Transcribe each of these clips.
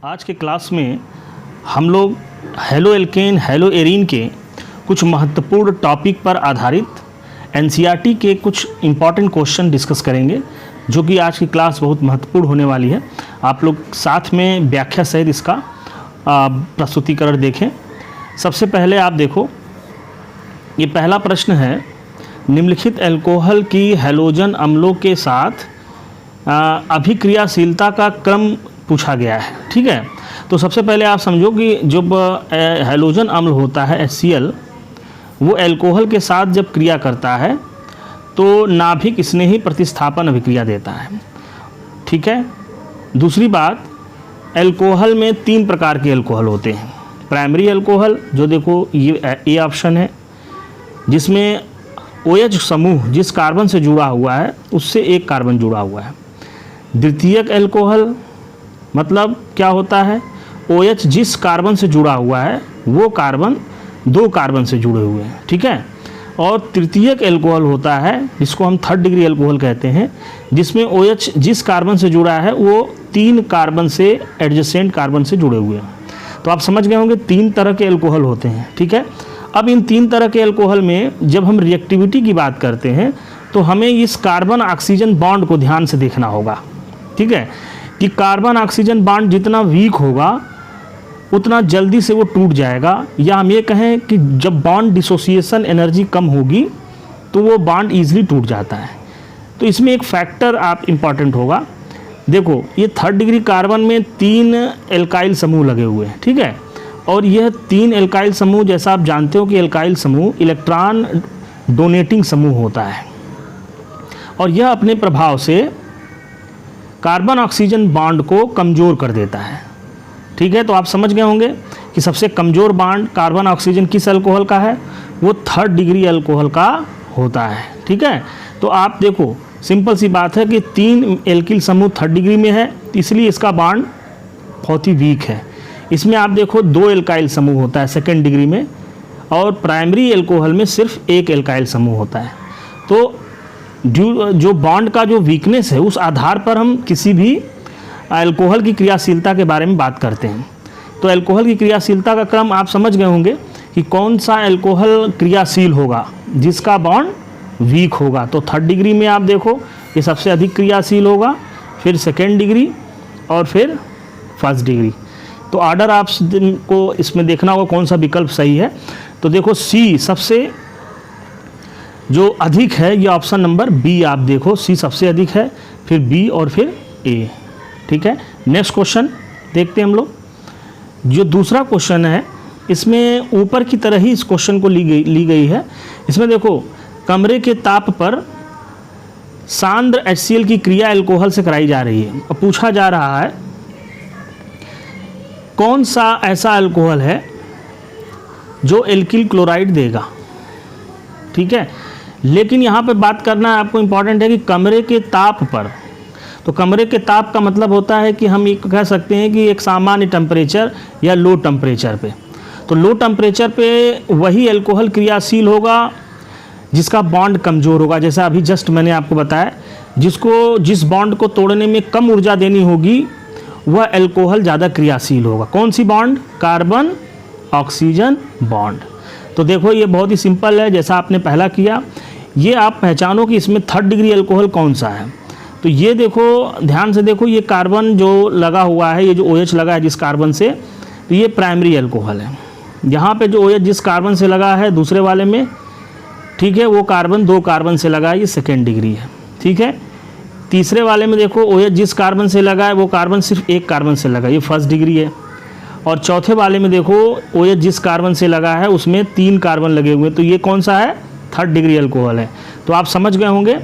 आज के क्लास में हम लोग हेलो एल्केन हेलो एरीन के कुछ महत्वपूर्ण टॉपिक पर आधारित एनसीईआरटी के कुछ इम्पॉर्टेंट क्वेश्चन डिस्कस करेंगे, जो कि आज की क्लास बहुत महत्वपूर्ण होने वाली है। आप लोग साथ में व्याख्या सहित इसका प्रस्तुतिकरण देखें। सबसे पहले आप देखो, ये पहला प्रश्न है, निम्नलिखित अल्कोहल की हैलोजन अम्लों के साथ अभिक्रियाशीलता का क्रम पूछा गया है। ठीक है, तो सबसे पहले आप समझो कि जब हैलोजन अम्ल होता है HCl, वो अल्कोहल के साथ जब क्रिया करता है तो नाभिक स्नेही प्रतिस्थापन अभिक्रिया देता है। ठीक है, दूसरी बात, अल्कोहल में 3 प्रकार के अल्कोहल होते हैं। प्राइमरी अल्कोहल, जो देखो ये ए ऑप्शन है, जिसमें OH समूह जिस कार्बन से जुड़ा हुआ है उससे एक कार्बन जुड़ा हुआ है। द्वितीयक अल्कोहल मतलब क्या होता है, OH जिस कार्बन से जुड़ा हुआ है वो कार्बन 2 कार्बन से जुड़े हुए हैं। ठीक है, और तृतीयक अल्कोहल होता है जिसको हम 3rd डिग्री अल्कोहल कहते हैं, जिसमें OH जिस कार्बन से जुड़ा है वो 3 कार्बन से एडजेसेंट कार्बन से जुड़े हुए हैं। तो आप समझ गए होंगे 3 तरह के अल्कोहल होते हैं। ठीक है, अब इन 3 तरह के अल्कोहल में जब हम रिएक्टिविटी की बात करते हैं तो हमें इस कार्बन ऑक्सीजन बॉन्ड को ध्यान से देखना होगा। ठीक है, कि कार्बन ऑक्सीजन बॉन्ड जितना वीक होगा उतना जल्दी से वो टूट जाएगा, या हम ये कहें कि जब बॉन्ड डिसोसिएशन एनर्जी कम होगी तो वो बॉन्ड ईजिली टूट जाता है। तो इसमें एक फैक्टर आप इम्पॉर्टेंट होगा। देखो, ये 3rd डिग्री कार्बन में 3 एल्काइल समूह लगे हुए हैं। ठीक है, और यह 3 एल्काइल समूह, जैसा आप जानते हो कि एल्काइल समूह इलेक्ट्रॉन डोनेटिंग समूह होता है, और यह अपने प्रभाव से कार्बन ऑक्सीजन बॉन्ड को कमज़ोर कर देता है। ठीक है, तो आप समझ गए होंगे कि सबसे कमज़ोर बॉन्ड कार्बन ऑक्सीजन किस अल्कोहल का है, वो 3rd डिग्री अल्कोहल का होता है। ठीक है, तो आप देखो, सिंपल सी बात है कि 3 एल्किल समूह 3rd डिग्री में है, इसलिए इसका बॉन्ड बहुत ही वीक है। इसमें आप देखो 2 एल्काइल समूह होता है 2nd डिग्री में, और प्राइमरी अल्कोहल में सिर्फ 1 एल्काइल समूह होता है। तो जो बॉन्ड का जो वीकनेस है उस आधार पर हम किसी भी अल्कोहल की क्रियाशीलता के बारे में बात करते हैं। तो अल्कोहल की क्रियाशीलता का क्रम आप समझ गए होंगे कि कौन सा अल्कोहल क्रियाशील होगा, जिसका बॉन्ड वीक होगा। तो 3rd डिग्री में आप देखो ये सबसे अधिक क्रियाशील होगा, फिर 2nd डिग्री और फिर 1st डिग्री। तो ऑर्डर आपको इसमें देखना होगा कौन सा विकल्प सही है। तो देखो C सबसे जो अधिक है, ये ऑप्शन नंबर B आप देखो, C सबसे अधिक है, फिर B और फिर A। ठीक है, नेक्स्ट क्वेश्चन देखते हैं हम लोग। जो दूसरा क्वेश्चन है, इसमें ऊपर की तरह ही इस क्वेश्चन को ली गई है। इसमें देखो, कमरे के ताप पर सांद्र HCl की क्रिया अल्कोहल से कराई जा रही है, और पूछा जा रहा है कौन सा ऐसा अल्कोहल है जो एल्किल क्लोराइड देगा। ठीक है, लेकिन यहाँ पे बात करना है आपको इम्पॉर्टेंट है कि कमरे के ताप पर। तो कमरे के ताप का मतलब होता है कि हम ये कह सकते हैं कि एक सामान्य टेम्परेचर या लो टेम्परेचर पे। तो लो टेम्परेचर पे वही अल्कोहल क्रियाशील होगा जिसका बॉन्ड कमज़ोर होगा, जैसा अभी जस्ट मैंने आपको बताया। जिस बॉन्ड को तोड़ने में कम ऊर्जा देनी होगी वह अल्कोहल ज़्यादा क्रियाशील होगा। कौन सी बॉन्ड? Carbon oxygen bond. तो देखो, ये बहुत ही सिंपल है, जैसा आपने पहला किया। ये आप पहचानो कि इसमें 3rd डिग्री अल्कोहल कौन सा है। तो ये देखो, ध्यान से देखो, ये कार्बन जो लगा हुआ है, ये जो OH लगा है जिस कार्बन से, तो ये प्राइमरी अल्कोहल है। यहाँ पे जो OH जिस कार्बन से लगा है दूसरे वाले में, ठीक है, वो कार्बन 2 कार्बन से लगा है, ये 2nd डिग्री है। ठीक है, तीसरे वाले में देखो, OH जिस कार्बन से लगा है वो कार्बन सिर्फ 1 कार्बन से लगा है, ये 1st डिग्री है। और चौथे वाले में देखो, OH जिस कार्बन से लगा है उसमें 3 कार्बन लगे हुए, तो ये कौन सा है? 3rd डिग्री अल्कोहल है। तो आप समझ गए होंगे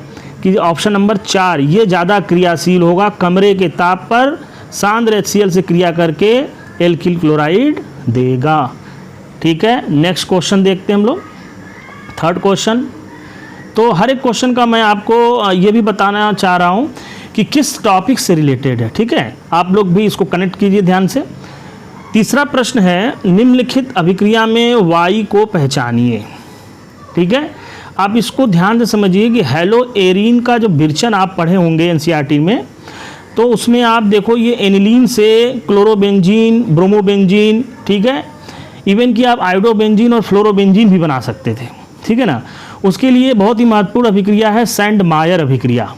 कि ऑप्शन नंबर 4 ये ज़्यादा क्रियाशील होगा, कमरे के ताप पर सांद्र HCl से क्रिया करके एल्किल क्लोराइड देगा। ठीक है, नेक्स्ट क्वेश्चन देखते हैं हम लोग, 3rd क्वेश्चन। तो हर एक क्वेश्चन का मैं आपको ये भी बताना चाह रहा हूँ कि किस टॉपिक से रिलेटेड है। ठीक है, आप लोग भी इसको कनेक्ट कीजिए ध्यान से। तीसरा प्रश्न है, निम्नलिखित अभिक्रिया में Y को पहचानिए। ठीक है, आप इसको ध्यान से समझिए कि हेलो एरीन का जो विरचन आप पढ़े होंगे एनसीईआरटी में, तो उसमें आप देखो ये एनिलीन से क्लोरोबेंजीन, ब्रोमोबेंजीन, ठीक है, इवन कि आप आयोडोबेंजीन और फ्लोरोबेंजीन भी बना सकते थे, ठीक है ना। उसके लिए बहुत ही महत्वपूर्ण अभिक्रिया है सैंडमायर अभिक्रिया।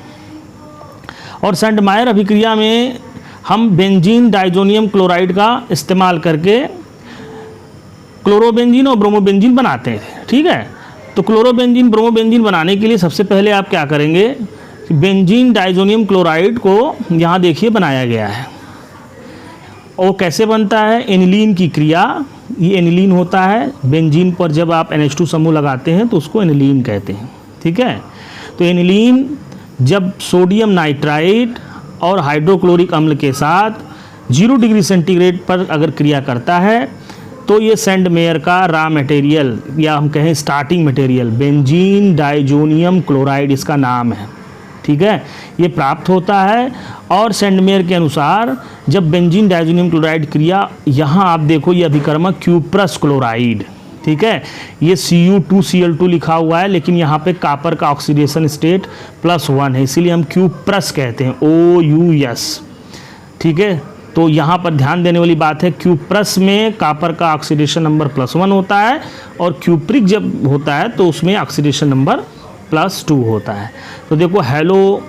और सैंडमायर अभिक्रिया में हम बेंजीन डाइजोनियम क्लोराइड का इस्तेमाल करके क्लोरोबेंजीन और ब्रोमोबेंजीन बनाते हैं, ठीक है। तो क्लोरोबेंजीन ब्रोमोबेंजीन बनाने के लिए सबसे पहले आप क्या करेंगे, बेंजीन डाइजोनियम क्लोराइड को यहाँ देखिए बनाया गया है। और कैसे बनता है, एनिलीन की क्रिया, ये एनिलीन होता है, बेंजीन पर जब आप NH2 समूह लगाते हैं तो उसको एनिलीन कहते हैं, ठीक है। तो एनिलीन जब सोडियम नाइट्राइट और हाइड्रोक्लोरिक अम्ल के साथ 0 डिग्री सेंटीग्रेड पर अगर क्रिया करता है तो ये सैंडमेयर का रॉ मटेरियल या हम कहें starting material benzene diazonium chloride इसका नाम है, ठीक है, ये प्राप्त होता है। और सैंडमेयर के अनुसार जब बेंजीन डाइजोनियम क्लोराइड क्रिया, यहाँ आप देखो ये अभिकर्मक क्यूप्रस क्लोराइड, ठीक है, ये Cu2Cl2 लिखा हुआ है, लेकिन यहाँ पे कापर का ऑक्सीडेशन स्टेट +1 है, इसीलिए हम क्यूप्रस कहते हैं, OUS, ठीक है। तो यहाँ पर ध्यान देने वाली बात है, क्यूप्रस में कापर का ऑक्सीडेशन नंबर +1 होता है और क्यूप्रिक जब होता है तो उसमें ऑक्सीडेशन नंबर +2 होता है। तो देखो हेलो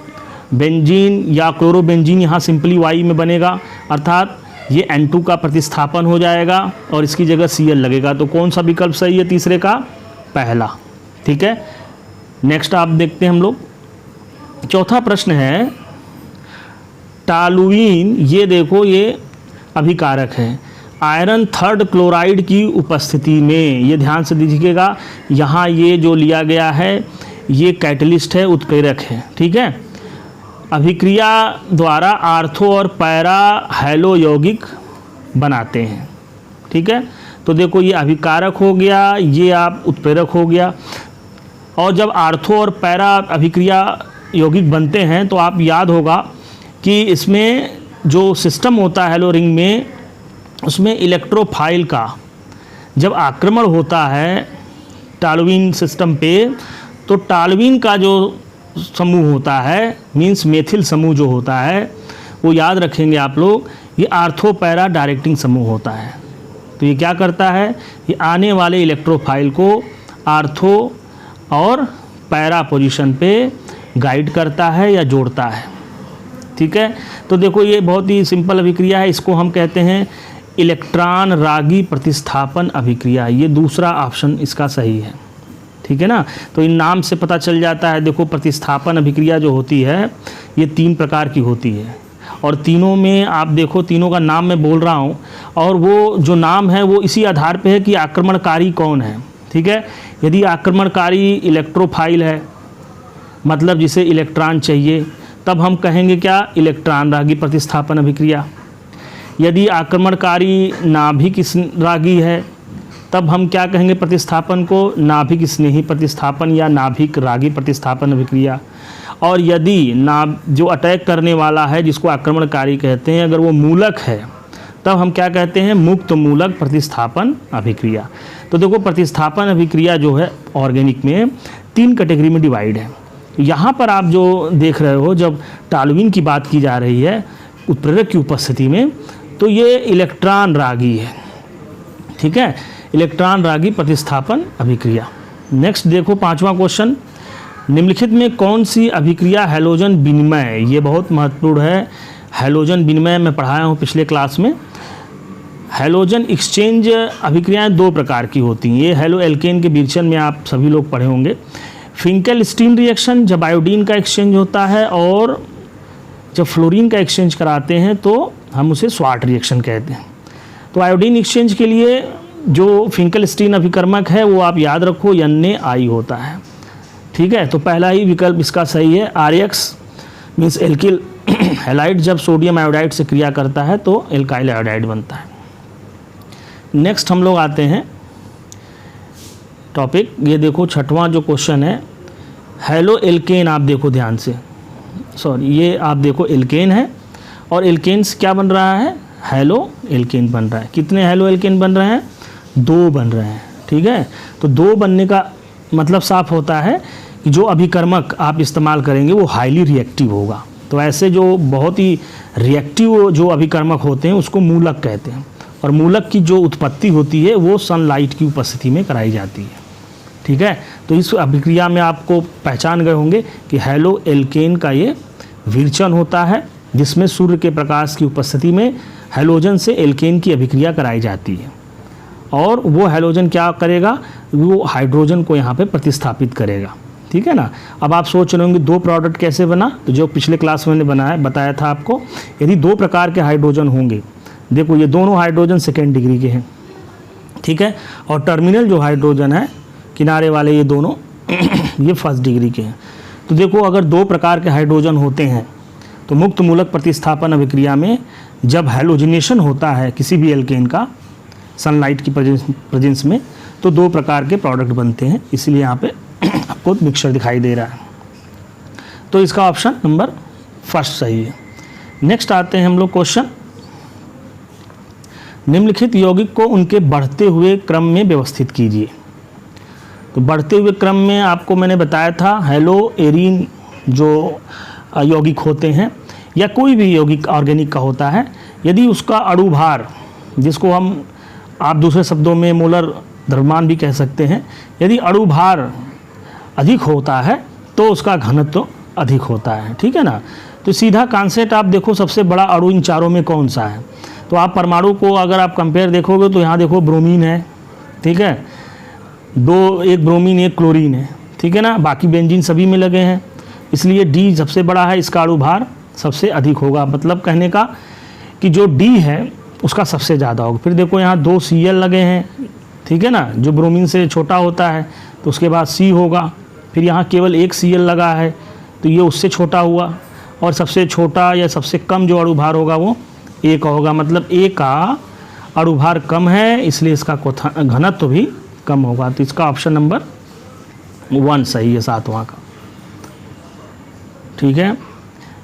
बेंजीन या क्लोरोबेंजीन यहाँ सिंपली Y में बनेगा, अर्थात ये N2 का प्रतिस्थापन हो जाएगा और इसकी जगह Cl लगेगा। तो कौन सा विकल्प सही है, तीसरे का पहला, ठीक है। नेक्स्ट आप देखते हैं हम लोग, चौथा प्रश्न है टॉलुइन, ये देखो ये अभिकारक है आयरन 3rd क्लोराइड की उपस्थिति में, ये ध्यान से दीजिएगा, यहाँ ये जो लिया गया है ये कैटलिस्ट है, उत्प्रेरक है, ठीक है। अभिक्रिया द्वारा आर्थो और पैरा हैलो यौगिक बनाते हैं, ठीक है। तो देखो ये अभिकारक हो गया, ये आप उत्प्रेरक हो गया। और जब आर्थो और पैरा अभिक्रिया यौगिक बनते हैं तो आप याद होगा कि इसमें जो सिस्टम होता है हैलो रिंग में, उसमें इलेक्ट्रोफाइल का जब आक्रमण होता है टॉलुइन सिस्टम पे, तो टॉलुइन का जो समूह होता है, मींस मेथिल समूह जो होता है, वो याद रखेंगे आप लोग, ये आर्थो पैरा डायरेक्टिंग समूह होता है। तो ये क्या करता है, ये आने वाले इलेक्ट्रोफाइल को आर्थो और पैरा पोजीशन पे गाइड करता है या जोड़ता है, ठीक है। तो देखो ये बहुत ही सिंपल अभिक्रिया है, इसको हम कहते हैं इलेक्ट्रॉन रागी प्रतिस्थापन अभिक्रिया। ये दूसरा ऑप्शन इसका सही है, ठीक है ना। तो इन नाम से पता चल जाता है। देखो प्रतिस्थापन अभिक्रिया जो होती है ये 3 प्रकार की होती है और तीनों में आप देखो, तीनों का नाम मैं बोल रहा हूँ और वो जो नाम है वो इसी आधार पे है कि आक्रमणकारी कौन है, ठीक है। यदि आक्रमणकारी इलेक्ट्रोफाइल है, मतलब जिसे इलेक्ट्रॉन चाहिए, तब हम कहेंगे क्या, इलेक्ट्रॉन रागी प्रतिस्थापन अभिक्रिया। यदि आक्रमणकारी नाभिक रागी है तब हम क्या कहेंगे प्रतिस्थापन को, नाभिक स्नेही प्रतिस्थापन या नाभिक रागी प्रतिस्थापन अभिक्रिया। और यदि जो अटैक करने वाला है जिसको आक्रमणकारी कहते हैं, अगर वो मूलक है तब हम क्या कहते हैं, मुक्त मूलक प्रतिस्थापन अभिक्रिया। तो देखो प्रतिस्थापन अभिक्रिया जो है ऑर्गेनिक में 3 कैटेगरी में डिवाइड है। यहाँ पर आप जो देख रहे हो, जब टॉलुइन की बात की जा रही है उत्प्रेरक की उपस्थिति में, तो ये इलेक्ट्रॉन रागी है, ठीक है, इलेक्ट्रॉन रागी प्रतिस्थापन अभिक्रिया। नेक्स्ट देखो 5वां क्वेश्चन, निम्नलिखित में कौन सी अभिक्रिया हैलोजन विनिमय, ये बहुत महत्वपूर्ण है। हैलोजन विनिमय मैं पढ़ाया हूँ पिछले क्लास में। हैलोजन एक्सचेंज अभिक्रियाएं 2 प्रकार की होती हैं। ये हैलो एल्केन के विरचन में आप सभी लोग पढ़े होंगे। फिंकेल-स्टीन रिएक्शन जब आयोडीन का एक्सचेंज होता है, और जब फ्लोरीन का एक्सचेंज कराते हैं तो हम उसे स्वार्ट रिएक्शन कहते हैं। तो आयोडीन एक्सचेंज के लिए जो फिंकेल-स्टीन अभिकर्मक है वो आप याद रखो Na होता है, ठीक है। तो पहला ही विकल्प इसका सही है। RX मीन्स एल्किल हैलाइड जब सोडियम आयोडाइड से क्रिया करता है तो एल्काइल आयोडाइड बनता है। नेक्स्ट हम लोग आते हैं टॉपिक, ये देखो 6वां जो क्वेश्चन है, हैलो एल्केन। आप देखो ध्यान से, सॉरी ये आप देखो एल्केन है और एल्केन्स क्या बन रहा है, हैलो एल्केन बन रहा है। कितने हैलो एल्केन बन रहे हैं, 2 बन रहे हैं, ठीक है। तो 2 बनने का मतलब साफ होता है कि जो अभिकर्मक आप इस्तेमाल करेंगे वो हाईली रिएक्टिव होगा। तो तो ऐसे जो बहुत ही रिएक्टिव जो अभिकर्मक होते हैं उसको मूलक कहते हैं, और मूलक की जो उत्पत्ति होती है वो सनलाइट की उपस्थिति में कराई जाती है। ठीक है, तो इस अभिक्रिया में आपको पहचान गए होंगे कि हैलो एल्केन का ये विरचन होता है, जिसमें सूर्य के प्रकाश की उपस्थिति में हैलोजन से एल्केन की अभिक्रिया कराई जाती है, और वो हैलोजन क्या करेगा, वो हाइड्रोजन को यहाँ पे प्रतिस्थापित करेगा। ठीक है ना। अब आप सोच रहे होंगे दो प्रोडक्ट कैसे बना, तो जो पिछले क्लास में मैंने बताया था आपको, यदि दो प्रकार के हाइड्रोजन होंगे, देखो ये दोनों हाइड्रोजन सेकेंड डिग्री के हैं, ठीक है, और टर्मिनल जो हाइड्रोजन है किनारे वाले ये दोनों ये फर्स्ट डिग्री के हैं। तो देखो अगर दो प्रकार के हाइड्रोजन होते हैं तो मुक्त मूलक प्रतिस्थापन अभिक्रिया में जब हैलोजिनेशन होता है किसी भी एल्केन का सनलाइट की प्रेजेंस में, तो दो प्रकार के प्रोडक्ट बनते हैं, इसलिए यहाँ पे आपको मिक्सचर दिखाई दे रहा है। तो इसका ऑप्शन नंबर फर्स्ट सही है। नेक्स्ट आते हैं हम लोग क्वेश्चन, निम्नलिखित यौगिक को उनके बढ़ते हुए क्रम में व्यवस्थित कीजिए। तो बढ़ते हुए क्रम में आपको मैंने बताया था हेलो एरीन जो यौगिक होते हैं या कोई भी यौगिक ऑर्गेनिक का होता है, यदि उसका अणु भार, जिसको हम आप दूसरे शब्दों में मोलर द्रव्यमान भी कह सकते हैं, यदि अणु भार अधिक होता है तो उसका घनत्व तो अधिक होता है। ठीक है ना। तो सीधा कॉन्सेप्ट आप देखो, सबसे बड़ा अणु इन चारों में कौन सा है, तो आप परमाणु को अगर आप कंपेयर देखोगे तो यहाँ देखो ब्रोमीन है, ठीक है, दो, एक ब्रोमीन एक क्लोरीन है, ठीक है ना, बाकी बेंजीन सभी में लगे हैं, इसलिए डी सबसे बड़ा है, इसका अणु भार सबसे अधिक होगा। मतलब कहने का कि जो डी है उसका सबसे ज़्यादा होगा। फिर देखो यहाँ दो Cl लगे हैं, ठीक है ना, जो ब्रोमीन से छोटा होता है, तो उसके बाद C होगा, फिर यहाँ केवल एक Cl लगा है तो ये उससे छोटा हुआ, और सबसे छोटा या सबसे कम जो अणु भार होगा वो A का होगा। मतलब A का अणु भार कम है, इसलिए इसका घनत्व तो भी कम होगा। तो इसका ऑप्शन नंबर 1 सही है, 7वां का। ठीक है।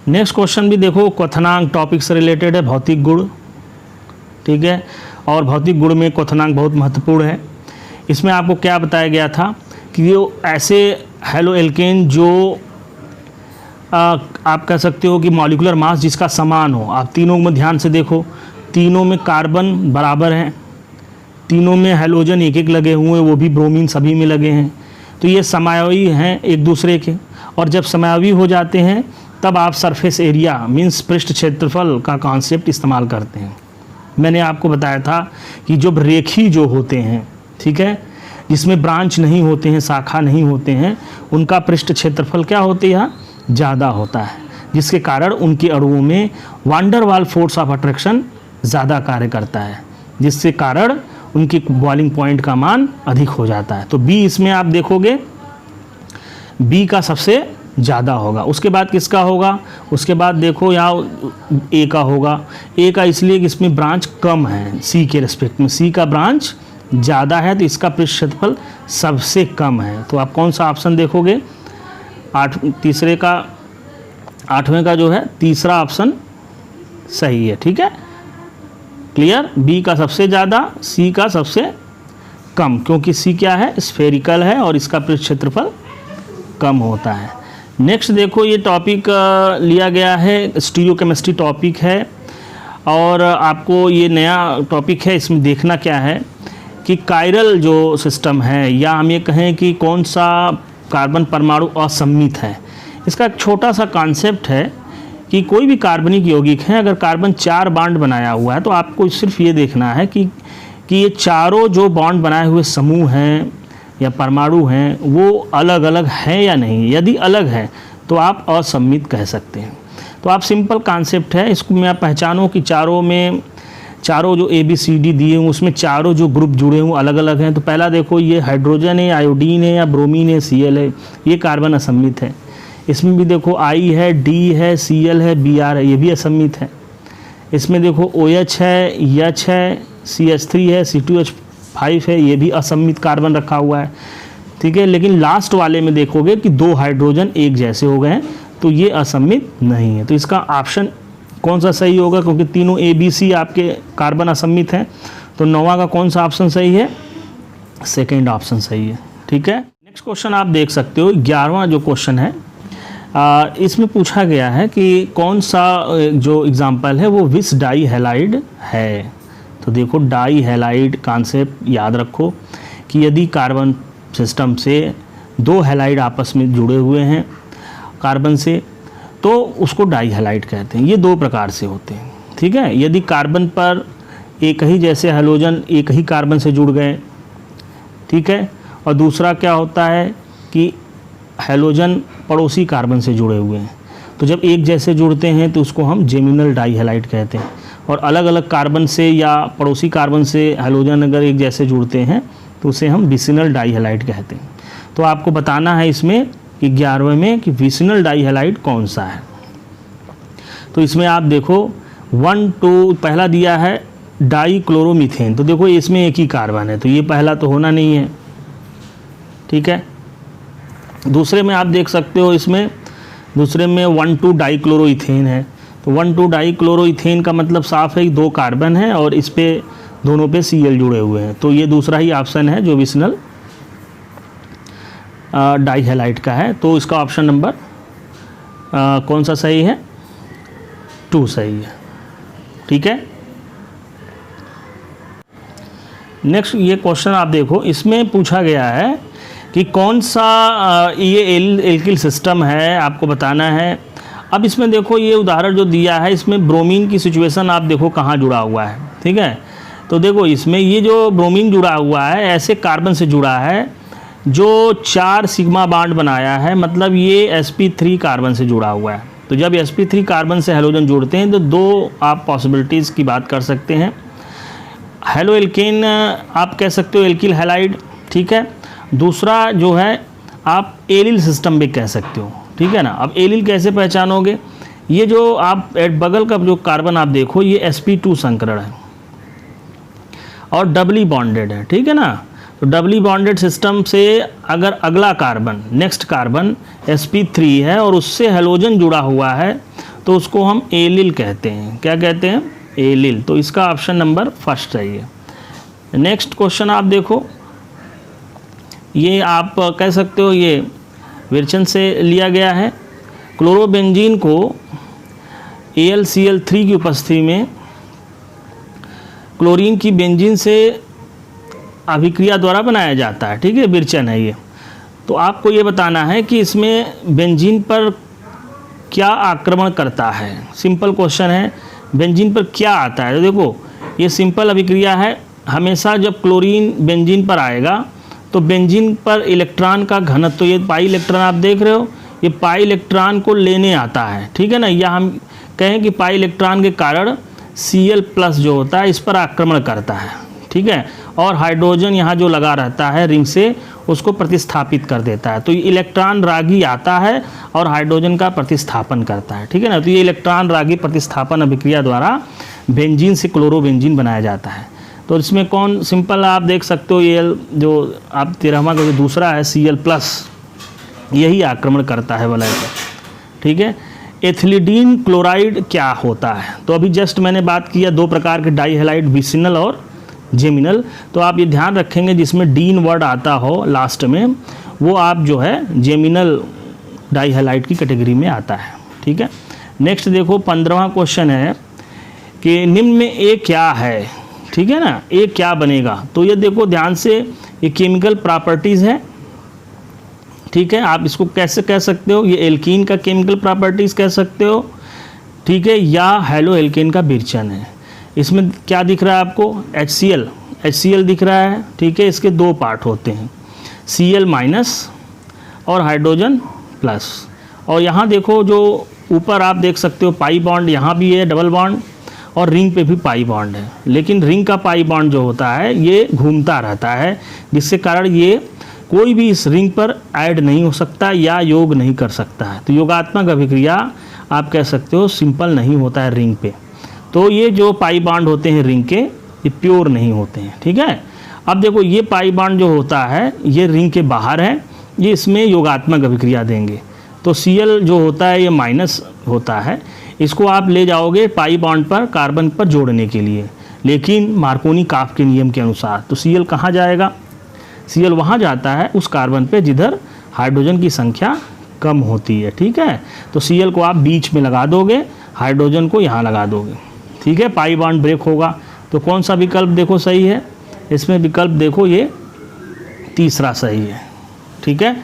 नेक्स्ट क्वेश्चन भी देखो, क्वथनांक टॉपिक से रिलेटेड है, भौतिक गुण। ठीक है, और भौतिक गुण में क्वथनांक बहुत महत्वपूर्ण है। इसमें आपको क्या बताया गया था कि ये ऐसे हेलो एल्केन जो आप कह सकते हो कि मॉलिक्यूलर मास जिसका समान हो। आप तीनों में ध्यान से देखो, तीनों में कार्बन बराबर हैं, तीनों में हैलोजन एक एक लगे हुए, वो भी ब्रोमीन सभी में लगे हैं, तो ये समायोगी हैं एक दूसरे के। और जब समायोगी हो जाते हैं तब आप सरफेस एरिया मीन्स पृष्ठ क्षेत्रफल का कॉन्सेप्ट इस्तेमाल करते हैं। मैंने आपको बताया था कि जब रेखी जो होते हैं, ठीक है, जिसमें ब्रांच नहीं होते हैं, शाखा नहीं होते हैं, उनका पृष्ठ क्षेत्रफल क्या होते हैं, ज़्यादा होता है, जिसके कारण उनके अणुओं में वांडर वाल फोर्स ऑफ अट्रैक्शन ज़्यादा कार्य करता है, जिससे कारण उनकी बॉइलिंग पॉइंट का मान अधिक हो जाता है। तो बी इसमें आप देखोगे बी का सबसे ज़्यादा होगा। उसके बाद किसका होगा, उसके बाद देखो यहाँ ए का होगा। ए का इसलिए कि इसमें ब्रांच कम है, सी के रिस्पेक्ट में सी का ब्रांच ज़्यादा है, तो इसका पृष्ठ क्षेत्रफल सबसे कम है। तो आप कौन सा ऑप्शन देखोगे, तीसरे का 8वें का जो है तीसरा ऑप्शन सही है। ठीक है, क्लियर। बी का सबसे ज़्यादा, सी का सबसे कम, क्योंकि सी क्या है, स्फेरिकल है और इसका पृष्ठ क्षेत्रफल कम होता है। नेक्स्ट देखो, ये टॉपिक लिया गया है, स्टीरियोकेमिस्ट्री टॉपिक है, और आपको ये नया टॉपिक है। इसमें देखना क्या है कि कायरल जो सिस्टम है, या हम ये कहें कि कौन सा कार्बन परमाणु असम्मित है। इसका एक छोटा सा कॉन्सेप्ट है कि कोई भी कार्बनिक यौगिक है, अगर कार्बन 4 बॉन्ड बनाया हुआ है, तो आपको सिर्फ ये देखना है कि ये चारों जो बॉन्ड बनाए हुए समूह हैं या परमाणु हैं वो अलग अलग हैं या नहीं। यदि अलग है तो आप असम्मित कह सकते हैं। तो आप सिंपल कॉन्सेप्ट है, इसको मैं आप पहचानो कि चारों जो ABCD दिए हुए उसमें चारों जो ग्रुप जुड़े हुए अलग अलग हैं। तो पहला देखो, ये हाइड्रोजन है, आयोडीन है, या ब्रोमीन है, Cl है, ये कार्बन असम्मित है। इसमें भी देखो I है, D है, Cl है, Br है, ये भी असम्मित है। इसमें देखो OH है, H है, CH3 है, C2H5 है, ये भी असम्मित कार्बन रखा हुआ है। ठीक है, लेकिन लास्ट वाले में देखोगे कि 2 हाइड्रोजन एक जैसे हो गए हैं, तो ये असम्मित नहीं है। तो इसका ऑप्शन कौन सा सही होगा, क्योंकि तीनों ABC आपके कार्बन असम्मित हैं। तो 9वां का कौन सा ऑप्शन सही है, सेकेंड ऑप्शन सही है। ठीक है, नेक्स्ट क्वेश्चन आप देख सकते हो, 11वां जो क्वेश्चन है, इसमें पूछा गया है कि कौन सा जो एग्जाम्पल है वो विस डाई हैलाइड है। तो देखो डाई हैलाइड कॉन्सेप्ट याद रखो कि यदि कार्बन सिस्टम से दो हैलाइड आपस में जुड़े हुए हैं कार्बन से तो उसको डाई हैलाइड कहते हैं। ये दो प्रकार से होते हैं, ठीक है। यदि कार्बन पर एक ही जैसे हैलोजन एक ही कार्बन से जुड़ गए, ठीक है, और दूसरा क्या होता है कि हैलोजन पड़ोसी कार्बन से जुड़े हुए हैं, तो जब एक जैसे जुड़ते हैं तो उसको हम जेमिनल डाई हैलाइड कहते हैं। और अलग अलग कार्बन से या पड़ोसी कार्बन से हैलोजन अगर एक जैसे जुड़ते हैं तो उसे हम विसिनल डाई हैलाइड कहते हैं। तो आपको बताना है इसमें 11वें में कि विसिनल डाई हैलाइड कौन सा है। तो इसमें आप देखो 1 2 पहला दिया है डाई क्लोरोमीथेन, तो देखो इसमें एक ही कार्बन है तो ये पहला तो होना नहीं है, ठीक है। दूसरे में आप देख सकते हो इसमें दूसरे में 1 2 डाई क्लोरोइथेन है, तो 1 2 डाई क्लोरोइथेन का मतलब साफ है कि दो कार्बन है और इस पे दोनों पे Cl जुड़े हुए हैं, तो ये दूसरा ही ऑप्शन है जो विसिनल डाई हैलाइड का है। तो इसका ऑप्शन नंबर कौन सा सही है? 2 सही है, ठीक है। नेक्स्ट ये क्वेश्चन आप देखो, इसमें पूछा गया है कि कौन सा ये एल्किल सिस्टम है, आपको बताना है। अब इसमें देखो ये उदाहरण जो दिया है इसमें ब्रोमीन की सिचुएशन आप देखो कहाँ जुड़ा हुआ है, ठीक है। तो देखो इसमें ये जो ब्रोमीन जुड़ा हुआ है ऐसे कार्बन से जुड़ा है जो 4 सिग्मा बॉन्ड बनाया है, मतलब ये sp3 कार्बन से जुड़ा हुआ है। तो जब sp3 कार्बन से हैलोजन जोड़ते हैं तो दो आप पॉसिबिलिटीज़ की बात कर सकते हैं। हेलो एल्केन आप कह सकते हो, एल्किल हैलाइड, ठीक है। दूसरा जो है आप एलिल सिस्टम भी कह सकते हो, ठीक है ना। अब एलिल कैसे पहचानोगे? ये जो आप बगल का जो कार्बन आप देखो ये sp2 संकरण है और डबली बॉन्डेड है, ठीक है ना। तो डबली बॉन्डेड सिस्टम से अगर अगला कार्बन नेक्स्ट कार्बन sp3 है और उससे हैलोजन जुड़ा हुआ है तो उसको हम एलिल कहते हैं। क्या कहते हैं? एलिल। तो इसका ऑप्शन नंबर फर्स्ट सही है। नेक्स्ट क्वेश्चन आप देखो, ये आप कह सकते हो ये विर्चन से लिया गया है। क्लोरोबेंजीन को AlCl3 की उपस्थिति में क्लोरीन की बेंजीन से अभिक्रिया द्वारा बनाया जाता है, ठीक है, विर्चन है ये। तो आपको ये बताना है कि इसमें बेंजीन पर क्या आक्रमण करता है। सिंपल क्वेश्चन है, बेंजीन पर क्या आता है। तो देखो ये सिंपल अभिक्रिया है, हमेशा जब क्लोरीन बेंजीन पर आएगा तो बेंजीन पर इलेक्ट्रॉन का घनत्व, तो ये पाई इलेक्ट्रॉन आप देख रहे हो, ये पाई इलेक्ट्रॉन को लेने आता है, ठीक है ना। या हम कहें कि पाई इलेक्ट्रॉन के कारण Cl+ जो होता है इस पर आक्रमण करता है, ठीक है। और हाइड्रोजन यहाँ जो लगा रहता है रिंग से उसको प्रतिस्थापित कर देता है। तो ये इलेक्ट्रॉन रागी आता है और हाइड्रोजन का प्रतिस्थापन करता है, ठीक है ना। तो ये इलेक्ट्रॉन रागी प्रतिस्थापन अभिक्रिया द्वारा बेंजीन से क्लोरोबेंजीन बनाया जाता है। तो इसमें कौन सिंपल आप देख सकते हो, ये जो आप 13वां का जो दूसरा है Cl+, यही आक्रमण करता है वलय पर, ठीक है। एथिलीडीन क्लोराइड क्या होता है? तो अभी जस्ट मैंने बात किया दो प्रकार के डाई हैलाइड, विसिनल और जेमिनल। तो आप ये ध्यान रखेंगे जिसमें डीन वर्ड आता हो लास्ट में वो आप जो है जेमिनल डाई हैलाइड की कैटेगरी में आता है, ठीक है। नेक्स्ट देखो 15वां क्वेश्चन है कि निम्न में ए क्या है, ठीक है ना। ए क्या बनेगा? तो ये देखो ध्यान से, ये केमिकल प्रॉपर्टीज़ है, ठीक है। आप इसको कैसे कह सकते हो? ये एल्कीन का केमिकल प्रॉपर्टीज़ कह सकते हो, ठीक है, या हेलो एल्केन का विर्चन है। इसमें क्या दिख रहा है आपको? HCl दिख रहा है, ठीक है। इसके दो पार्ट होते हैं, Cl- और हाइड्रोजन प्लस। और यहाँ देखो जो ऊपर आप देख सकते हो पाई बॉन्ड, यहाँ भी है डबल बॉन्ड और रिंग पे भी पाई बॉन्ड है। लेकिन रिंग का पाई बॉन्ड जो होता है ये घूमता रहता है, जिसके कारण ये कोई भी इस रिंग पर ऐड नहीं हो सकता या योग नहीं कर सकता है। तो योगात्मक अभिक्रिया आप कह सकते हो सिंपल नहीं होता है रिंग पे। तो ये जो पाई बॉन्ड होते हैं रिंग के, ये प्योर नहीं होते हैं, ठीक है। अब देखो ये पाई बॉन्ड जो होता है ये रिंग के बाहर है, ये इसमें योगात्मक अभिक्रिया देंगे। तो Cl जो होता है ये माइनस होता है, इसको आप ले जाओगे पाई बॉन्ड पर कार्बन पर जोड़ने के लिए, लेकिन मार्कोनी काफ के नियम के अनुसार। तो Cl कहाँ जाएगा? Cl वहाँ जाता है उस कार्बन पे जिधर हाइड्रोजन की संख्या कम होती है। ठीक है, तो Cl को आप बीच में लगा दोगे, हाइड्रोजन को यहाँ लगा दोगे। ठीक है, पाई बॉन्ड ब्रेक होगा। तो कौन सा विकल्प देखो सही है, इसमें विकल्प देखो ये तीसरा सही है। ठीक है,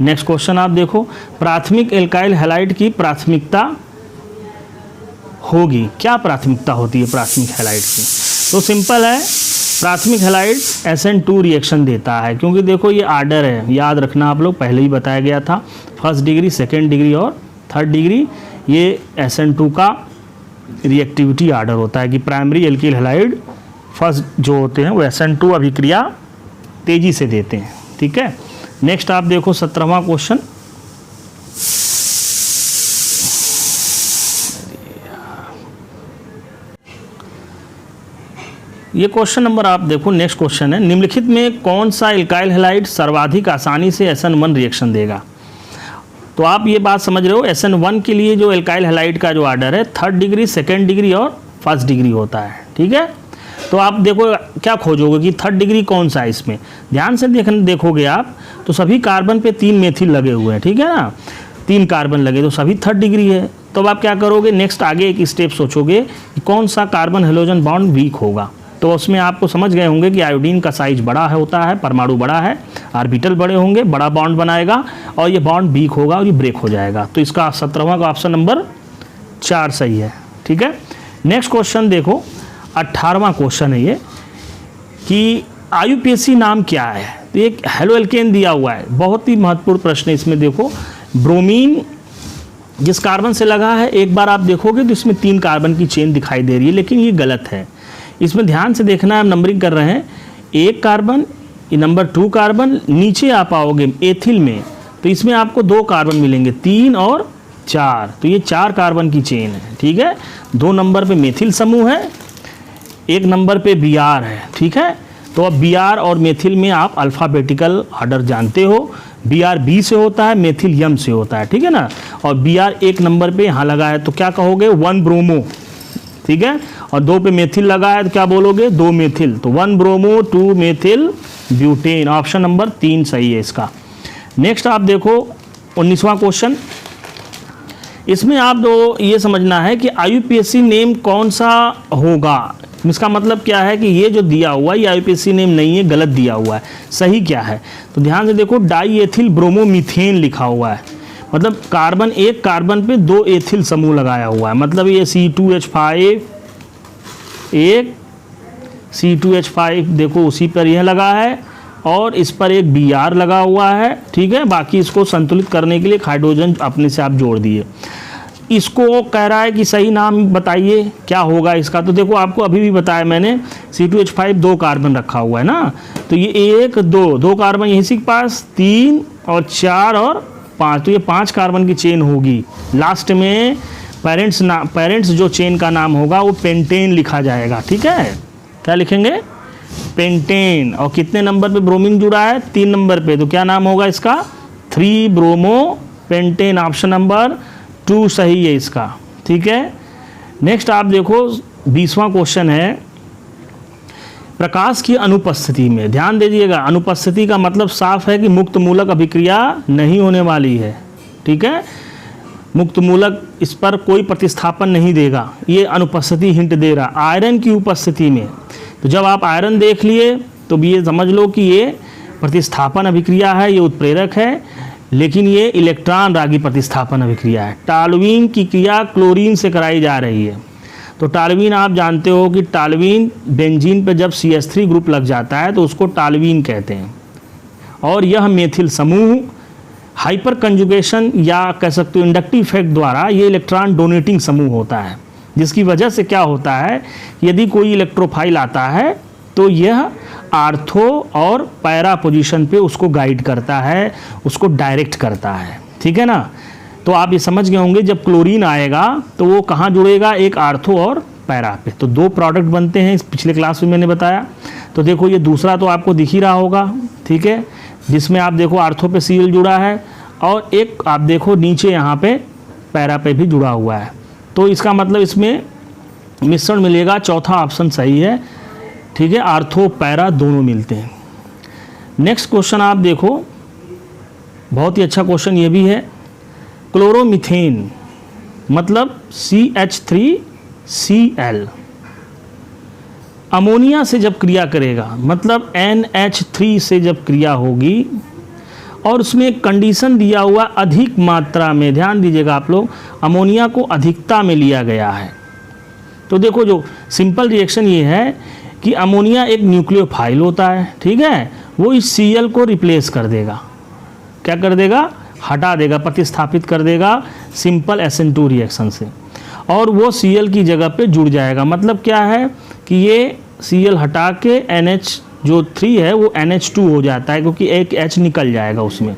नेक्स्ट क्वेश्चन आप देखो, प्राथमिक एल्काइल हैलाइड की प्राथमिकता होगी, क्या प्राथमिकता होती है प्राथमिक हैलाइड की? तो सिंपल है, प्राथमिक हैलाइड SN2 रिएक्शन देता है, क्योंकि देखो ये आर्डर है, याद रखना आप लोग, पहले ही बताया गया था, फर्स्ट डिग्री, सेकेंड डिग्री और थर्ड डिग्री, ये SN2 का रिएक्टिविटी आर्डर होता है कि प्राइमरी एल्किल हैलाइड फर्स्ट जो होते हैं वो SN2 अभिक्रिया तेजी से देते हैं। ठीक है, नेक्स्ट आप देखो 17वां क्वेश्चन, ये क्वेश्चन नंबर आप देखो, नेक्स्ट क्वेश्चन है, निम्नलिखित में कौन सा एल्काइल हैलाइड सर्वाधिक आसानी से SN1 रिएक्शन देगा? तो आप ये बात समझ रहे हो, SN1 के लिए जो एल्काइल हैलाइड का जो आर्डर है थर्ड डिग्री, सेकेंड डिग्री और फर्स्ट डिग्री होता है। ठीक है, तो आप देखो क्या खोजोगे कि थर्ड डिग्री कौन सा है इसमें, ध्यान से देखोगे आप तो सभी कार्बन पे 3 मेथिल लगे हुए हैं। ठीक है ना, 3 कार्बन लगे तो सभी थर्ड डिग्री है। तो आप क्या करोगे, नेक्स्ट आगे एक स्टेप सोचोगे कि कौन सा कार्बन हेलोजन बॉन्ड वीक होगा। तो उसमें आपको समझ गए होंगे कि आयोडीन का साइज बड़ा है, होता है, परमाणु बड़ा है, ऑर्बिटल बड़े होंगे, बड़ा बॉन्ड बनाएगा और ये बॉन्ड वीक होगा और ये ब्रेक हो जाएगा। तो इसका 17वां का ऑप्शन नंबर 4 सही है। ठीक है, नेक्स्ट क्वेश्चन देखो, 18वां क्वेश्चन है ये कि IUPAC नाम क्या है? तो एक हेलो एल्केन दिया हुआ है, बहुत ही महत्वपूर्ण प्रश्न है। इसमें देखो ब्रोमीन जिस कार्बन से लगा है, एक बार आप देखोगे तो इसमें 3 कार्बन की चेन दिखाई दे रही है, लेकिन ये गलत है। इसमें ध्यान से देखना, हम नंबरिंग कर रहे हैं, 1 कार्बन, ये नंबर 2 कार्बन, नीचे आप आओगे एथिल में तो इसमें आपको 2 कार्बन मिलेंगे, 3 और 4, तो ये 4 कार्बन की चेन है। ठीक है, 2 नंबर पे मेथिल समूह है, 1 नंबर पे Br है। ठीक है, तो अब Br और मेथिल में आप अल्फ़ाबेटिकल ऑर्डर जानते हो, Br B से होता है, मेथिल M से होता है। ठीक है ना, और Br 1 नंबर पे यहाँ लगा है तो क्या कहोगे, 1 ब्रोमो। ठीक है, और 2 पे मेथिल लगा है तो क्या बोलोगे, 2 मेथिल, तो 1 bromo 2 methyl butane, option number 3 सही है इसका। नेक्स्ट आप देखो 19वां क्वेश्चन, इसमें आप दो ये समझना है कि IUPAC नेम कौन सा होगा। इसका मतलब क्या है कि ये जो दिया हुआ है ये IUPAC नेम नहीं है, गलत दिया हुआ है, सही क्या है? तो ध्यान से देखो, डाई एथिल ब्रोमोमीथेन लिखा हुआ है, मतलब कार्बन, एक कार्बन पे 2 एथिल समूह लगाया हुआ है, मतलब ये C2H5, एक C2H5 देखो उसी पर यह लगा है और इस पर एक Br लगा हुआ है। ठीक है, बाकी इसको संतुलित करने के लिए हाइड्रोजन अपने से आप जोड़ दिए। इसको कह रहा है कि सही नाम बताइए क्या होगा इसका। तो देखो आपको अभी भी बताया मैंने, C2H5 2 कार्बन रखा हुआ है ना, तो ये 1 2 कार्बन यहीं से पास, 3 और 4 और 5, तो ये 5 कार्बन की चेन होगी। लास्ट में पेरेंट्स जो चेन का नाम होगा वो पेंटेन लिखा जाएगा। ठीक है, क्या लिखेंगे, पेंटेन। और कितने नंबर पे ब्रोमीन जुड़ा है, 3 नंबर पे, तो क्या नाम होगा इसका, 3 ब्रोमो पेंटेन, ऑप्शन नंबर 2 सही है इसका। ठीक है, नेक्स्ट आप देखो 20वां क्वेश्चन है, प्रकाश की अनुपस्थिति में, ध्यान दीजिएगा, अनुपस्थिति का मतलब साफ है कि मुक्त मूलक अभिक्रिया नहीं होने वाली है। ठीक है, मुक्त मूलक इस पर कोई प्रतिस्थापन नहीं देगा, ये अनुपस्थिति हिंट दे रहा। आयरन की उपस्थिति में, तो जब आप आयरन देख लिए तो भी ये समझ लो कि ये प्रतिस्थापन अभिक्रिया है, ये उत्प्रेरक है, लेकिन ये इलेक्ट्रॉन रागी प्रतिस्थापन अभिक्रिया है। टालुईन की क्रिया क्लोरीन से कराई जा रही है। तो टालुईन आप जानते हो कि टालुईन बेंजीन पे जब CH3 ग्रुप लग जाता है तो उसको टालुईन कहते हैं, और यह मेथिल समूह हाइपर कंजुगेशन या कह सकते हो इंडक्टिव इफेक्ट द्वारा ये इलेक्ट्रॉन डोनेटिंग समूह होता है, जिसकी वजह से क्या होता है, यदि कोई इलेक्ट्रोफाइल आता है तो यह आर्थो और पैरा पोजीशन पे उसको गाइड करता है, उसको डायरेक्ट करता है। ठीक है ना, तो आप ये समझ गए होंगे जब क्लोरीन आएगा तो वो कहाँ जुड़ेगा, एक आर्थो और पैरा पे, तो 2 प्रोडक्ट बनते हैं, इस पिछले क्लास में मैंने बताया। तो देखो ये दूसरा तो आपको दिख ही रहा होगा। ठीक है, जिसमें आप देखो आर्थो पे Cl जुड़ा है और एक आप देखो नीचे यहाँ पे पैरा पे भी जुड़ा हुआ है, तो इसका मतलब इसमें मिश्रण मिलेगा, चौथा ऑप्शन सही है। ठीक है, आर्थो पैरा दोनों मिलते हैं। नेक्स्ट क्वेश्चन आप देखो, बहुत ही अच्छा क्वेश्चन ये भी है, क्लोरोमीथेन मतलब CH3Cl अमोनिया से जब क्रिया करेगा मतलब NH3 से जब क्रिया होगी और उसमें एक कंडीशन दिया हुआ अधिक मात्रा में, ध्यान दीजिएगा आप लोग, अमोनिया को अधिकता में लिया गया है। तो देखो जो सिंपल रिएक्शन ये है कि अमोनिया एक न्यूक्लियोफाइल होता है, ठीक है, वो इस Cl को रिप्लेस कर देगा, क्या कर देगा, हटा देगा, प्रतिस्थापित कर देगा सिंपल SN2 रिएक्शन से, और वो Cl की जगह पे जुड़ जाएगा। मतलब क्या है कि ये Cl हटा के NH जो 3 है वो NH2 हो जाता है, क्योंकि एक H निकल जाएगा उसमें।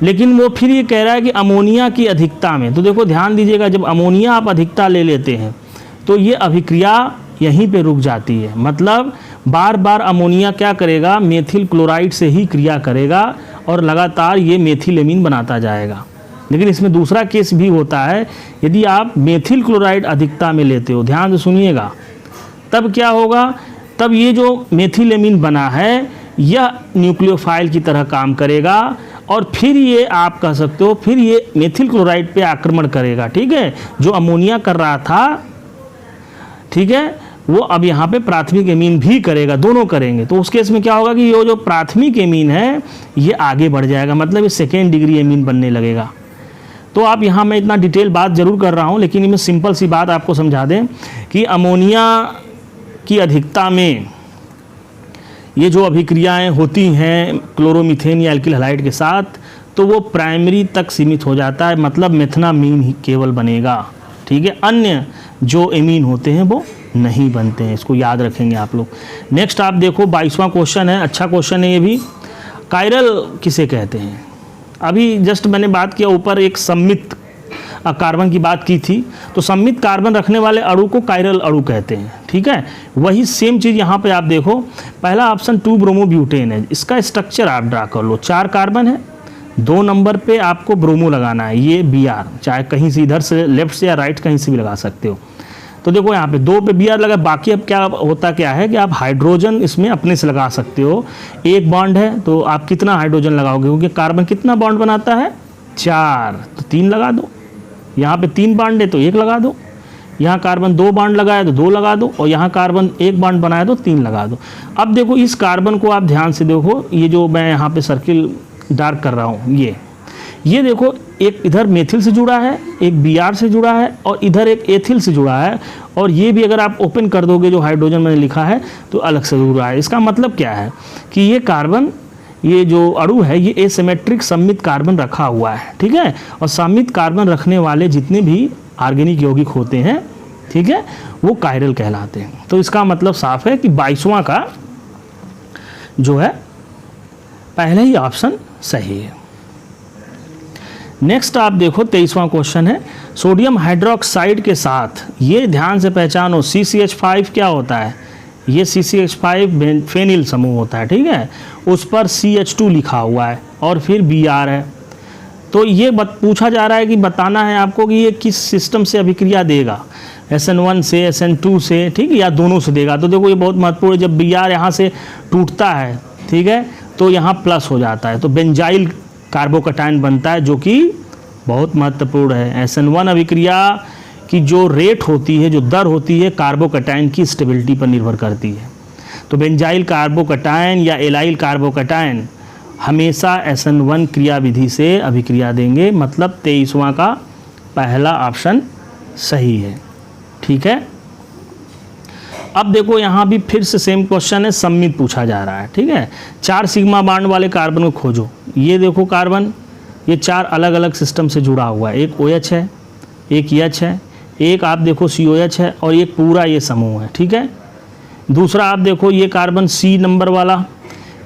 लेकिन वो फिर ये कह रहा है कि अमोनिया की अधिकता में, तो देखो ध्यान दीजिएगा, जब अमोनिया आप अधिकता ले लेते हैं तो ये अभिक्रिया यहीं पे रुक जाती है। मतलब बार बार अमोनिया क्या करेगा, मेथिल क्लोराइड से ही क्रिया करेगा और लगातार ये मेथिलेमीन बनाता जाएगा। लेकिन इसमें दूसरा केस भी होता है, यदि आप मेथिल क्लोराइड अधिकता में लेते हो, ध्यान से सुनिएगा, तब क्या होगा, तब ये जो मेथिलेमीन बना है यह न्यूक्लियोफाइल की तरह काम करेगा और फिर ये आप कह सकते हो फिर ये मेथिल क्लोराइड पे आक्रमण करेगा, ठीक है, जो अमोनिया कर रहा था, ठीक है, वो अब यहाँ पे प्राथमिक एमीन भी करेगा, दोनों करेंगे। तो उस केस में क्या होगा कि ये जो प्राथमिक एमीन है ये आगे बढ़ जाएगा, मतलब ये सेकेंड डिग्री एमीन बनने लगेगा। तो आप यहाँ मैं इतना डिटेल बात ज़रूर कर रहा हूँ, लेकिन इसमें सिंपल सी बात आपको समझा दें कि अमोनिया की अधिकता में ये जो अभिक्रियाएं होती हैं क्लोरोमीथेन या एल्किल हैलाइड के साथ, तो वो प्राइमरी तक सीमित हो जाता है, मतलब मेथनामीन ही केवल बनेगा, ठीक है, अन्य जो एमीन होते हैं वो नहीं बनते हैं। इसको याद रखेंगे आप लोग। नेक्स्ट आप देखो 22वां क्वेश्चन है, अच्छा क्वेश्चन है ये भी। कायरल किसे कहते हैं? अभी जस्ट मैंने बात किया ऊपर एक सममित कार्बन की बात की थी, तो सममित कार्बन रखने वाले अणु को कायरल अणु कहते हैं, ठीक है। वही सेम चीज़ यहाँ पे आप देखो, पहला ऑप्शन 2 ब्रोमोब्यूटेन है। इसका स्ट्रक्चर आप ड्रा कर लो, 4 कार्बन है, 2 नंबर पे आपको ब्रोमो लगाना है, ये Br, चाहे कहीं से इधर से लेफ्ट से या राइट कहीं से भी लगा सकते हो। तो देखो यहाँ पे 2 पे Br लगा, बाकी अब क्या होता क्या है कि आप हाइड्रोजन इसमें अपने से लगा सकते हो। एक बॉन्ड है तो आप कितना हाइड्रोजन लगाओगे, क्योंकि कार्बन कितना बॉन्ड बनाता है, 4, तो 3 लगा दो। यहाँ पे 3 बॉन्ड है तो 1 लगा दो, यहाँ कार्बन 2 बॉन्ड लगाया तो 2 लगा दो, और यहाँ कार्बन 1 बॉन्ड बनाया तो 3 लगा दो। अब देखो इस कार्बन को आप ध्यान से देखो, ये जो मैं यहाँ पे सर्किल डार्क कर रहा हूँ, ये देखो एक इधर मेथिल से जुड़ा है, एक Br से जुड़ा है, और इधर एक एथिल से जुड़ा है, और ये भी अगर आप ओपन कर दोगे जो हाइड्रोजन मैंने लिखा है तो अलग से जुड़ा है। इसका मतलब क्या है कि ये कार्बन, ये जो अणु है ये एसिमेट्रिक सममित कार्बन रखा हुआ है, ठीक है, और सममित कार्बन रखने वाले जितने भी ऑर्गेनिक यौगिक होते हैं, ठीक है, वो कायरल कहलाते हैं। तो इसका मतलब साफ है कि 22वां का जो है पहले ही ऑप्शन सही है। नेक्स्ट आप देखो 23वां क्वेश्चन है, सोडियम हाइड्रोक्साइड के साथ, ये ध्यान से पहचानो, CCH5 क्या होता है, ये CCH5 फेनिल समूह होता है, ठीक है, उस पर CH2 लिखा हुआ है और फिर Br है। तो ये पूछा जा रहा है कि बताना है आपको कि ये किस सिस्टम से अभिक्रिया देगा, SN1 से, SN2 से, ठीक है, या दोनों से देगा। तो देखो ये बहुत महत्वपूर्ण है, जब Br यहाँ से टूटता है, ठीक है, तो यहाँ प्लस हो जाता है, तो बेंजाइल कार्बोकटायन बनता है, जो कि बहुत महत्वपूर्ण है। SN1 अभिक्रिया की जो रेट होती है, जो दर होती है, कार्बोकटायन की स्टेबिलिटी पर निर्भर करती है। तो बेंजाइल कार्बोकटायन या एलाइल कार्बोकटायन हमेशा SN1 क्रिया विधि से अभिक्रिया देंगे, मतलब 23वां का पहला ऑप्शन सही है, ठीक है। अब देखो यहाँ भी फिर से सेम क्वेश्चन है, सममित पूछा जा रहा है, ठीक है। 4 सिग्मा बॉन्ड वाले कार्बन को खोजो। ये देखो कार्बन, ये 4 अलग अलग सिस्टम से जुड़ा हुआ है, एक OH है, एक H है, एक आप देखो COH है, और एक पूरा ये समूह है, ठीक है। दूसरा आप देखो ये कार्बन C नंबर वाला,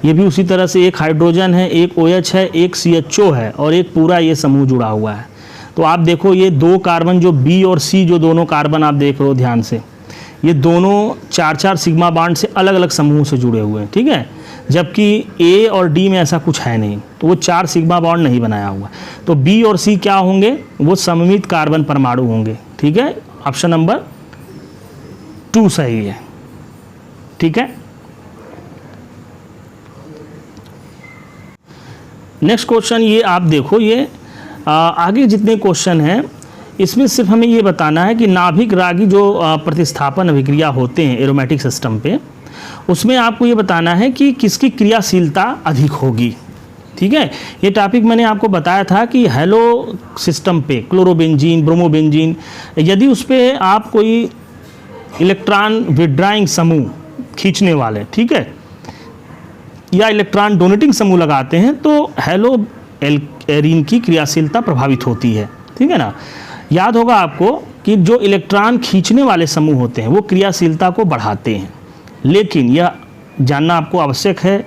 ये भी उसी तरह से एक हाइड्रोजन है, एक OH है, एक CHO है, और एक पूरा ये समूह जुड़ा हुआ है। तो आप देखो ये 2 कार्बन जो B और C, जो दोनों कार्बन आप देख रहे हो ध्यान से, ये दोनों 4-4 सिग्मा बॉन्ड से अलग अलग समूह से जुड़े हुए हैं, ठीक है, जबकि A और D में ऐसा कुछ है नहीं, तो वो 4 सिग्मा बॉन्ड नहीं बनाया हुआ। तो B और C क्या होंगे, वो सममित कार्बन परमाणु होंगे, ठीक है। ऑप्शन नंबर 2 सही है, ठीक है। नेक्स्ट क्वेश्चन ये आप देखो, ये आगे जितने क्वेश्चन हैं इसमें सिर्फ हमें ये बताना है कि नाभिक रागी जो प्रतिस्थापन अभिक्रिया होते हैं एरोमेटिक सिस्टम पे, उसमें आपको ये बताना है कि किसकी क्रियाशीलता अधिक होगी। ठीक है, ये टॉपिक मैंने आपको बताया था कि हेलो सिस्टम पे क्लोरोबेंजीन, ब्रोमोबेंजीन, यदि उस पर आप कोई इलेक्ट्रॉन विड्राइंग समूह खींचने वाले, ठीक है, या इलेक्ट्रॉन डोनेटिंग समूह लगाते हैं तो हेलो एरीन की क्रियाशीलता प्रभावित होती है। ठीक है ना, याद होगा आपको कि जो इलेक्ट्रॉन खींचने वाले समूह होते हैं वो क्रियाशीलता को बढ़ाते हैं, लेकिन यह जानना आपको आवश्यक है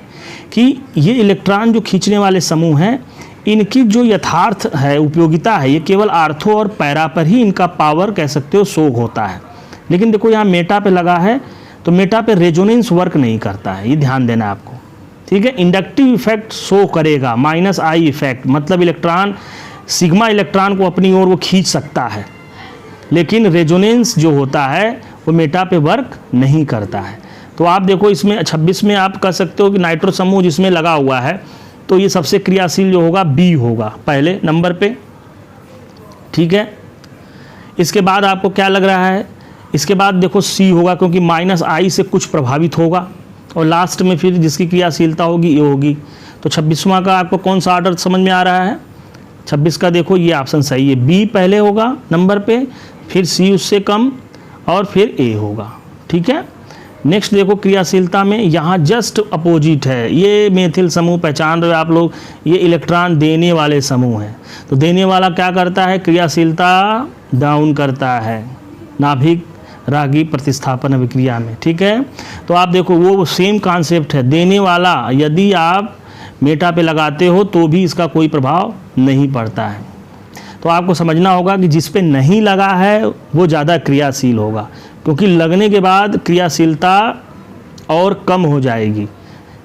कि ये इलेक्ट्रॉन जो खींचने वाले समूह हैं इनकी जो यथार्थ है उपयोगिता है, ये केवल आर्थो और पैरा पर ही इनका पावर कह सकते हो शोग होता है। लेकिन देखो यहाँ मेटा पे लगा है तो मेटा पे रेजोनेंस वर्क नहीं करता है, ये ध्यान देना आपको। ठीक है, इंडक्टिव इफेक्ट शो करेगा, -I इफेक्ट, मतलब इलेक्ट्रॉन सिग्मा इलेक्ट्रॉन को अपनी ओर वो खींच सकता है, लेकिन रेजोनेंस जो होता है वो मेटा पे वर्क नहीं करता है। तो आप देखो इसमें 26 में आप कह सकते हो कि नाइट्रो समूह जिसमें लगा हुआ है तो ये सबसे क्रियाशील जो होगा बी होगा पहले नंबर पे। ठीक है, इसके बाद आपको क्या लग रहा है, इसके बाद देखो सी होगा क्योंकि -I से कुछ प्रभावित होगा, और लास्ट में फिर जिसकी क्रियाशीलता होगी ये होगी। तो 26वां का आपको कौन सा ऑर्डर समझ में आ रहा है? 26 का देखो ये ऑप्शन सही है, बी पहले होगा नंबर पे, फिर सी उससे कम, और फिर ए होगा। ठीक है, नेक्स्ट देखो क्रियाशीलता में यहाँ जस्ट अपोजिट है, ये मेथिल समूह पहचान रहे हो आप लोग, ये इलेक्ट्रॉन देने वाले समूह हैं। तो देने वाला क्या करता है, क्रियाशीलता डाउन करता है नाभिक रागी प्रतिस्थापन अभिक्रिया में। ठीक है, तो आप देखो वो सेम कॉन्सेप्ट है, देने वाला यदि आप मेटा पे लगाते हो तो भी इसका कोई प्रभाव नहीं पड़ता है। तो आपको समझना होगा कि जिस पे नहीं लगा है वो ज़्यादा क्रियाशील होगा, क्योंकि लगने के बाद क्रियाशीलता और कम हो जाएगी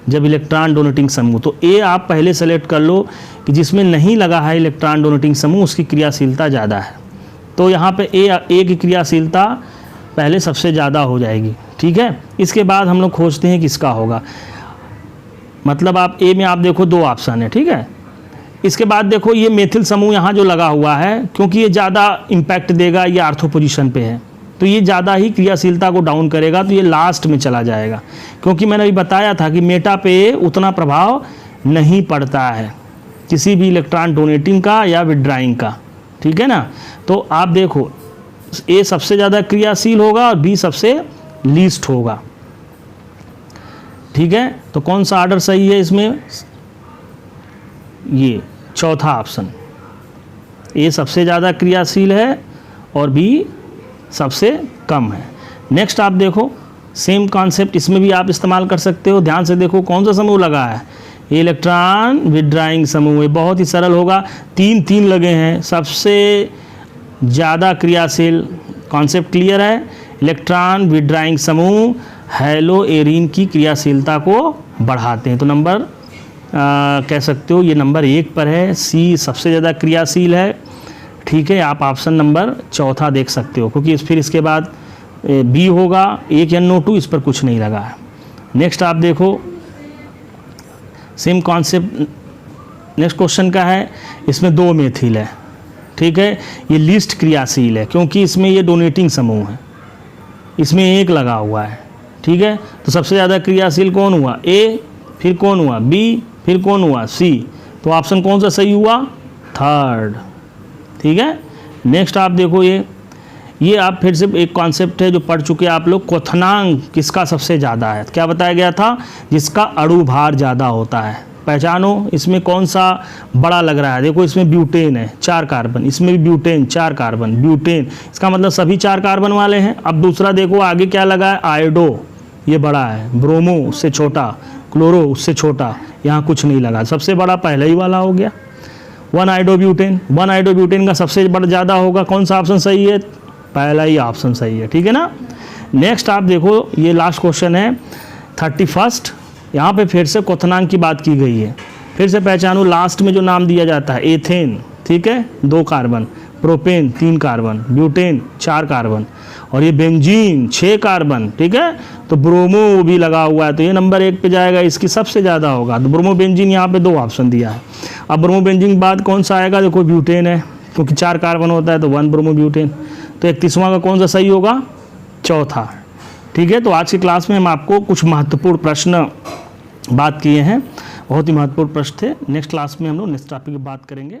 जब इलेक्ट्रॉन डोनेटिंग समूह। तो ए आप पहले सेलेक्ट कर लो कि जिसमें नहीं लगा है इलेक्ट्रॉन डोनेटिंग समूह उसकी क्रियाशीलता ज़्यादा है। तो यहाँ पे ए की क्रियाशीलता पहले सबसे ज़्यादा हो जाएगी। ठीक है, इसके बाद हम लोग खोजते हैं किसका होगा, मतलब आप ए में आप देखो दो ऑप्शन है। ठीक है, इसके बाद देखो ये मेथिल समूह यहाँ जो लगा हुआ है, क्योंकि ये ज़्यादा इम्पैक्ट देगा, ये आर्थो पोजीशन पे है तो ये ज़्यादा ही क्रियाशीलता को डाउन करेगा, तो ये लास्ट में चला जाएगा, क्योंकि मैंने अभी बताया था कि मेटा पे उतना प्रभाव नहीं पड़ता है किसी भी इलेक्ट्रॉन डोनेटिंग का या विड्राइंग का। ठीक है ना, तो आप देखो ए सबसे ज़्यादा क्रियाशील होगा और बी सबसे लीस्ट होगा। ठीक है, तो कौन सा ऑर्डर सही है इसमें, ये चौथा ऑप्शन, ए सबसे ज़्यादा क्रियाशील है और बी सबसे कम है। नेक्स्ट आप देखो सेम कॉन्सेप्ट इसमें भी आप इस्तेमाल कर सकते हो, ध्यान से देखो कौन सा समूह लगा है, ये इलेक्ट्रॉन विड्राइंग समूह है, बहुत ही सरल होगा, 3 लगे हैं, सबसे ज़्यादा क्रियाशील, कॉन्सेप्ट क्लियर है, इलेक्ट्रॉन विड्राइंग समूह हेलो एरीन की क्रियाशीलता को बढ़ाते हैं। तो नंबर कह सकते हो ये नंबर 1 पर है, सी सबसे ज़्यादा क्रियाशील है। ठीक है, आप ऑप्शन नंबर चौथा देख सकते हो, क्योंकि फिर इसके बाद बी होगा, 1 या नो 2 इस पर कुछ नहीं लगा है। नेक्स्ट आप देखो सेम कॉन्सेप्ट नेक्स्ट क्वेश्चन का है, इसमें 2 मेथिल है। ठीक है, ये लीस्ट क्रियाशील है क्योंकि इसमें ये डोनेटिंग समूह है, इसमें 1 लगा हुआ है। ठीक है, तो सबसे ज़्यादा क्रियाशील कौन हुआ, ए, फिर कौन हुआ बी, फिर कौन हुआ सी, तो ऑप्शन कौन सा सही हुआ, थर्ड। ठीक है, नेक्स्ट आप देखो ये आप फिर से एक कॉन्सेप्ट है जो पढ़ चुके आप लोग, क्वथनांक किसका सबसे ज़्यादा है, क्या बताया गया था, जिसका अणु भार ज़्यादा होता है। पहचानो इसमें कौन सा बड़ा लग रहा है, देखो इसमें ब्यूटेन है 4 कार्बन, इसमें भी ब्यूटेन 4 कार्बन, ब्यूटेन इसका मतलब सभी 4 कार्बन वाले हैं। अब दूसरा देखो आगे क्या लगा है, आयोडो ये बड़ा है, ब्रोमो उससे छोटा, क्लोरो उससे छोटा, यहाँ कुछ नहीं लगा, सबसे बड़ा पहले ही वाला हो गया 1 आयोडोब्यूटेन का सबसे बड़ा ज़्यादा होगा, कौन सा ऑप्शन सही है, पहला ही ऑप्शन सही है। ठीक है ना, नेक्स्ट आप देखो ये लास्ट क्वेश्चन है 31, यहाँ पे फिर से क्वथनांक की बात की गई है। फिर से पहचानो लास्ट में जो नाम दिया जाता है एथेन, ठीक है 2 carbon, propane 3 carbon, butane 4 carbon, और ये बेंजीन 6 कार्बन, ठीक है। तो ब्रोमो भी लगा हुआ है, तो ये नंबर 1 पे जाएगा, इसकी सबसे ज़्यादा होगा। तो ब्रोमो बेंजीन यहाँ पे 2 ऑप्शन दिया है। अब ब्रोमो बेंजीन के बाद कौन सा आएगा, देखो ब्यूटेन है, क्योंकि 4 कार्बन होता है तो 1 ब्रोमो ब्यूटेन। तो 31वां का कौन सा सही होगा, चौथा, ठीक है। तो आज की क्लास में हम आपको कुछ महत्वपूर्ण प्रश्न बात किए हैं, बहुत ही महत्वपूर्ण प्रश्न थे। नेक्स्ट क्लास में हम लोग नेक्स्ट टॉपिक की बात करेंगे।